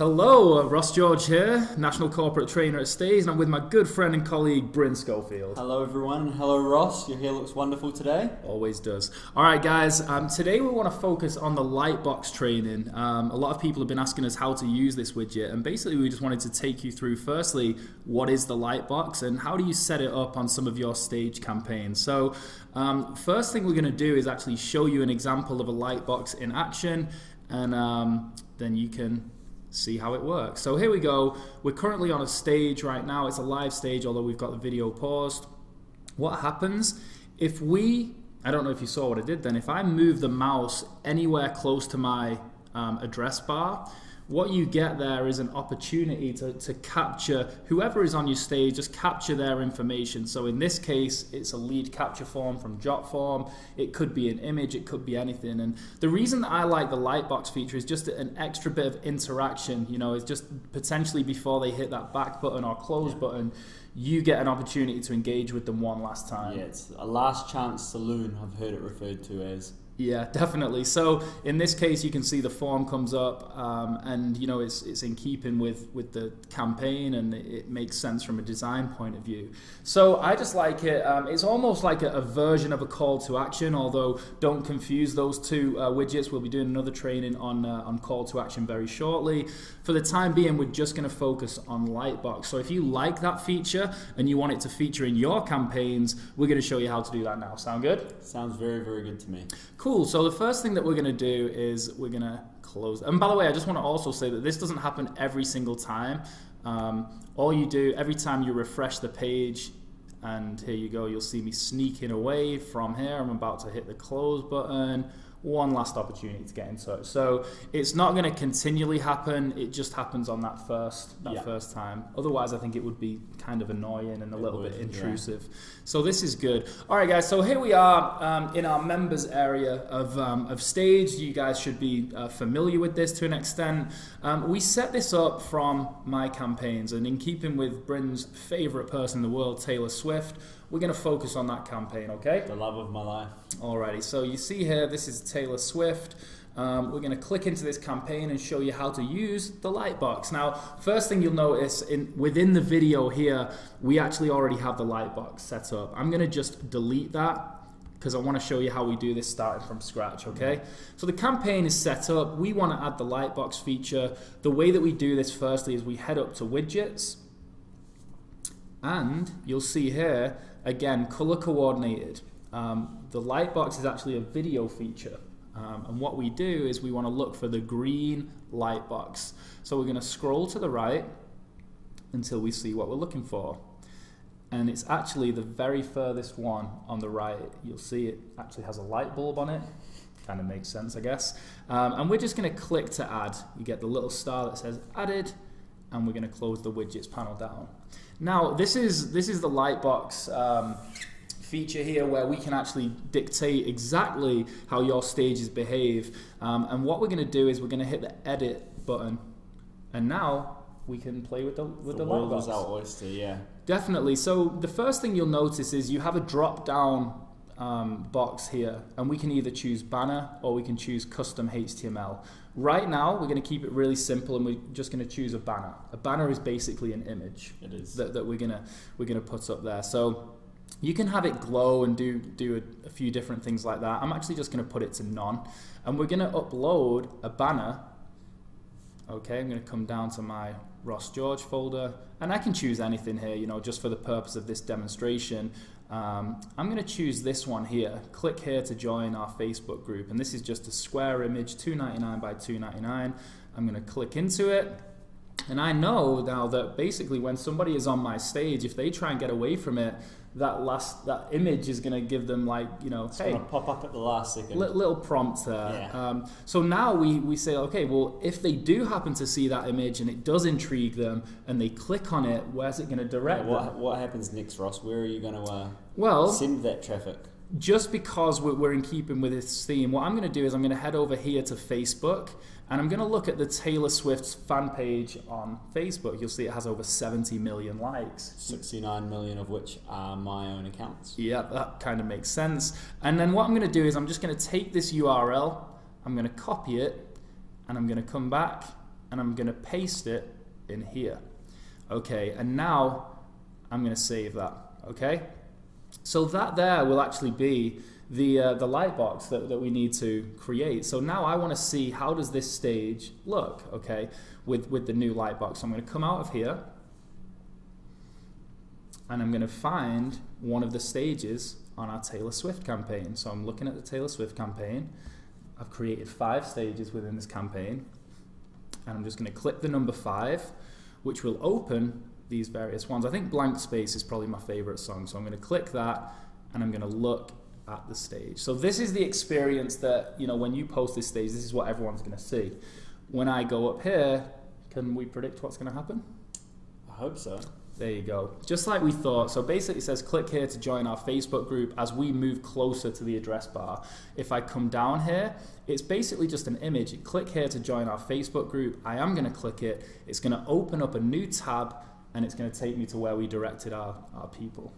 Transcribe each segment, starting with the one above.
Hello, Ross George here, National Corporate Trainer at Stage, and I'm with my good friend and colleague, Bryn Schofield. Hello everyone, and hello Ross, your hair looks wonderful today. Always does. Alright guys, today we want to focus on the Lightbox training. A lot of people have been asking us how to use this widget, and basically we just wanted to take you through, firstly, what is the Lightbox and how do you set it up on some of your stage campaigns. So, first thing we're going to do is actually show you an example of a Lightbox in action, and then you can see how it works. So here we go. We're currently on a stage right now. It's a live stage, although we've got the video paused. What happens if I don't know if you saw what I did then, if I move the mouse anywhere close to my address bar, what you get there is an opportunity to capture whoever is on your stage, just capture their information. So in this case, it's a lead capture form from Jotform. It could be an image, it could be anything. And the reason that I like the Lightbox feature is just an extra bit of interaction. You know, it's just potentially before they hit that back button or close button, you get an opportunity to engage with them one last time. Yeah, it's a last chance saloon, I've heard it referred to as. Yeah, definitely. So in this case, you can see the form comes up, and you know it's in keeping with the campaign, and it makes sense from a design point of view. So I just like it. It's almost like a version of a call to action. Although don't confuse those two widgets. We'll be doing another training on call to action very shortly. For the time being, we're just going to focus on Lightbox. So if you like that feature and you want it to feature in your campaigns, we're going to show you how to do that now. Sound good? Sounds very, very good to me. Cool, so the first thing that we're going to do is we're going to close. And by the way, I just want to also say that this doesn't happen every single time. All you do, every time you refresh the page, and here you go, you'll see me sneaking away from here. I'm about to hit the close button. One last opportunity to get in touch. So it's not going to continually happen. It just happens on that first time. Otherwise, I think it would be kind of annoying and a little bit intrusive. Yeah. So this is good. All right, guys. So here we are in our members area of Stage. You guys should be familiar with this to an extent. We set this up from my campaigns, and in keeping with Bryn's favorite person in the world, Taylor Swift, we're going to focus on that campaign, okay? The love of my life. Alrighty, so you see here, this is Taylor Swift. We're going to click into this campaign and show you how to use the Lightbox. Now, first thing you'll notice, within the video here, we actually already have the Lightbox set up. I'm going to just delete that because I want to show you how we do this starting from scratch, okay? So the campaign is set up. We want to add the Lightbox feature. The way that we do this firstly is we head up to Widgets, and you'll see here, again, color coordinated. The Lightbox is actually a video feature. And what we do is we want to look for the green Lightbox. So we're going to scroll to the right until we see what we're looking for. And it's actually the very furthest one on the right. You'll see it actually has a light bulb on it. Kind of makes sense, I guess. And we're just going to click to add. You get the little star that says added, and we're going to close the widgets panel down. Now, this is the Lightbox feature here where we can actually dictate exactly how your stages behave. And what we're going to do is we're going to hit the edit button, and now we can play with the Lightbox. Is our oyster, yeah. Definitely. So the first thing you'll notice is you have a drop-down box here, and we can either choose banner or we can choose custom HTML. Right now, we're going to keep it really simple, and we're just going to choose a banner. A banner is basically an image. It is. That we're gonna put up there. So you can have it glow and do a few different things like that. I'm actually just going to put it to none, and we're going to upload a banner. Okay, I'm going to come down to my Ross George folder, and I can choose anything here, you know, just for the purpose of this demonstration. I'm going to choose this one here. Click here to join our Facebook group, and this is just a square image, 299 by 299. I'm going to click into it, and I know now that basically when somebody is on my stage, if they try and get away from it, that image is going to give them, like, you know, it's going to pop up at the last second. Little prompt there. Yeah. So now we say, okay, well, if they do happen to see that image and it does intrigue them and they click on it, where's it going to direct them? What happens next, Ross? Where are you going to send that traffic? Just because we're in keeping with this theme, what I'm going to do is I'm going to head over here to Facebook, and I'm going to look at the Taylor Swift's fan page on Facebook. You'll see it has over 70 million likes. 69 million of which are my own accounts. Yeah, that kind of makes sense. And then what I'm going to do is I'm just going to take this URL, I'm going to copy it, and I'm going to come back and I'm going to paste it in here. Okay, and now I'm going to save that. Okay, so that there will actually be the lightbox that we need to create. So now I want to see how does this stage look, okay, with the new lightbox. So I'm going to come out of here, and I'm going to find one of the stages on our Taylor Swift campaign. So I'm looking at the Taylor Swift campaign. I've created 5 stages within this campaign, and I'm just going to click the number 5, which will open these various ones. I think Blank Space is probably my favorite song, so I'm going to click that, and I'm going to look at the stage. So this is the experience that, you know, when you post this stage, this is what everyone's going to see. When I go up here, can we predict what's going to happen? I hope so. There you go. Just like we thought. So basically it says click here to join our Facebook group as we move closer to the address bar. If I come down here, it's basically just an image. Click here to join our Facebook group. I am going to click it. It's going to open up a new tab, and it's going to take me to where we directed our people.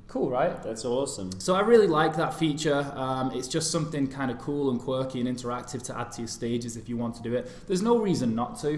Cool, right? That's awesome. So I really like that feature. It's just something kind of cool and quirky and interactive to add to your stages if you want to do it. There's no reason not to,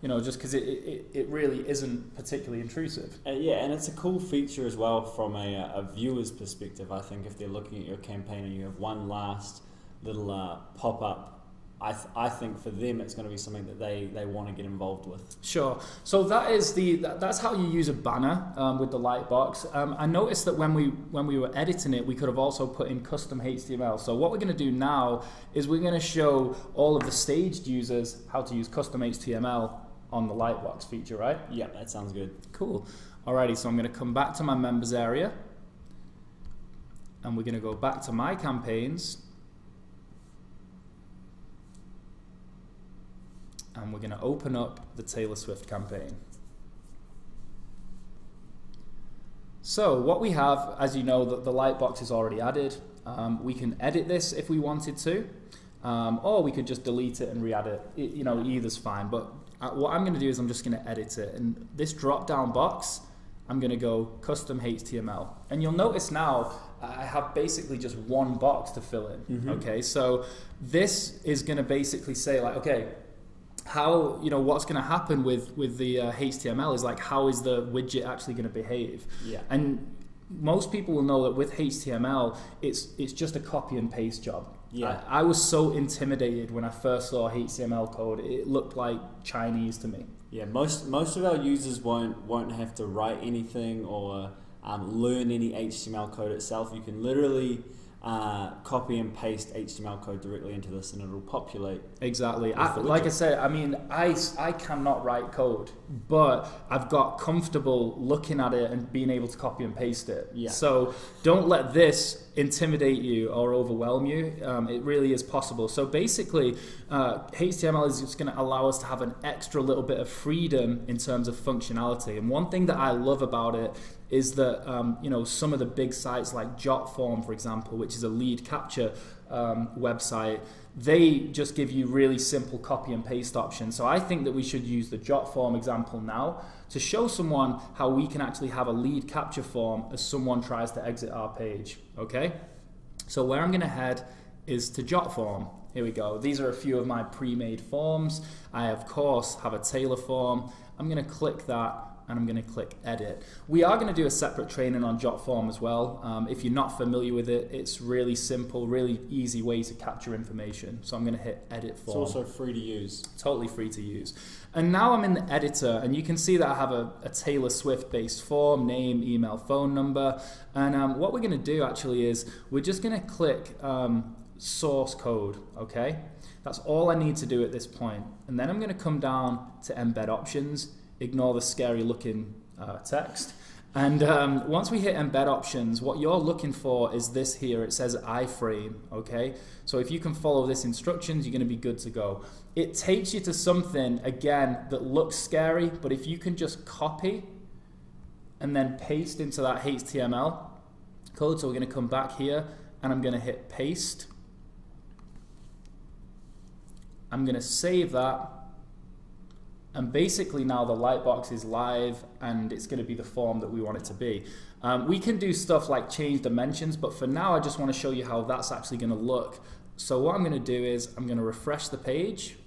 you know, just because it really isn't particularly intrusive. Yeah, and it's a cool feature as well from a viewer's perspective. I think if they're looking at your campaign and you have one last little pop-up, I think for them it's going to be something that they want to get involved with. Sure. So that's how you use a banner with the Lightbox. I noticed that when we were editing it, we could have also put in custom HTML. So what we're going to do now is we're going to show all of the staged users how to use custom HTML on the Lightbox feature, right? Yeah, that sounds good. Cool. Alrighty, so I'm going to come back to my members area, and we're going to go back to my campaigns. And we're going to open up the Taylor Swift campaign. So what we have, as you know, the Lightbox is already added. We can edit this if we wanted to, or we could just delete it and re-add it. You know, either's fine. But what I'm going to do is I'm just going to edit it. And this drop-down box, I'm going to go custom HTML. And you'll notice now I have basically just one box to fill in. Okay, so this is going to basically say like, okay, how, you know, what's going to happen with the HTML is like, how is the widget actually going to behave? Yeah. And most people will know that with HTML, it's just a copy and paste job. Yeah. I was so intimidated when I first saw HTML code. It looked like Chinese to me. Yeah. Most of our users won't have to write anything or learn any HTML code itself. You can literally copy and paste HTML code directly into this, and it'll populate. Exactly. Like I said, I mean, I cannot write code, but I've got comfortable looking at it and being able to copy and paste it. Yeah. So don't let this intimidate you or overwhelm you. It really is possible. So basically, HTML is just going to allow us to have an extra little bit of freedom in terms of functionality. And one thing that I love about it is that you know, some of the big sites like Jotform, for example, which is a lead capture website, they just give you really simple copy and paste options. So I think that we should use the Jotform example now to show someone how we can actually have a lead capture form as someone tries to exit our page. Okay, so where I'm going to head is to Jotform. Here we go. These are a few of my pre-made forms. I of course have a Taylor form. I'm going to click that, and I'm going to click edit. We are going to do a separate training on Jotform as well. If you're not familiar with it, it's really simple, really easy way to capture information. So I'm going to hit edit form. It's also free to use. Totally free to use. And now I'm in the editor, and you can see that I have a Taylor Swift based form, name, email, phone number. And what we're going to do actually is we're just going to click source code, okay? That's all I need to do at this point. And then I'm going to come down to embed options. Ignore the scary looking text. And once we hit embed options, what you're looking for is this here. It says iframe, okay? So if you can follow this instructions, you're going to be good to go. It takes you to something, again, that looks scary, but if you can just copy and then paste into that HTML code, so we're going to come back here, and I'm going to hit paste. I'm going to save that. And basically now the Lightbox is live, and it's going to be the form that we want it to be. We can do stuff like change dimensions, but for now I just want to show you how that's actually going to look. So what I'm going to do is I'm going to refresh the page.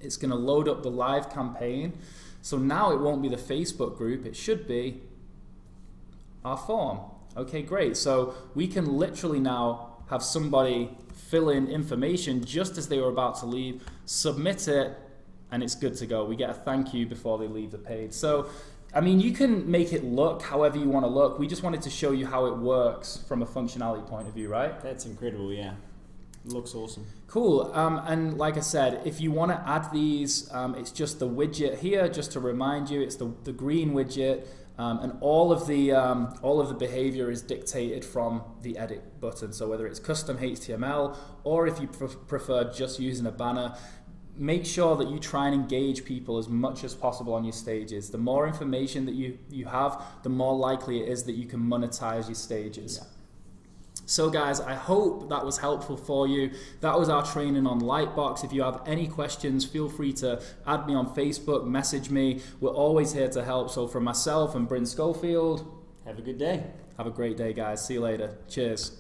It's going to load up the live campaign. So now it won't be the Facebook group, it should be our form. Okay, great. So we can literally now have somebody fill in information just as they were about to leave, submit it, and it's good to go. We get a thank you before they leave the page. So, I mean, you can make it look however you want to look. We just wanted to show you how it works from a functionality point of view, right? That's incredible, yeah. It looks awesome. Cool. And like I said, if you want to add these, it's just the widget here, just to remind you, it's the green widget, and all of the behavior is dictated from the edit button. So whether it's custom HTML or if you prefer just using a banner, make sure that you try and engage people as much as possible on your stages. The more information that you have, the more likely it is that you can monetize your stages. Yeah. So guys, I hope that was helpful for you. That was our training on Lightbox. If you have any questions, feel free to add me on Facebook, message me. We're always here to help. So from myself and Bryn Schofield, have a good day. Have a great day, guys. See you later. Cheers.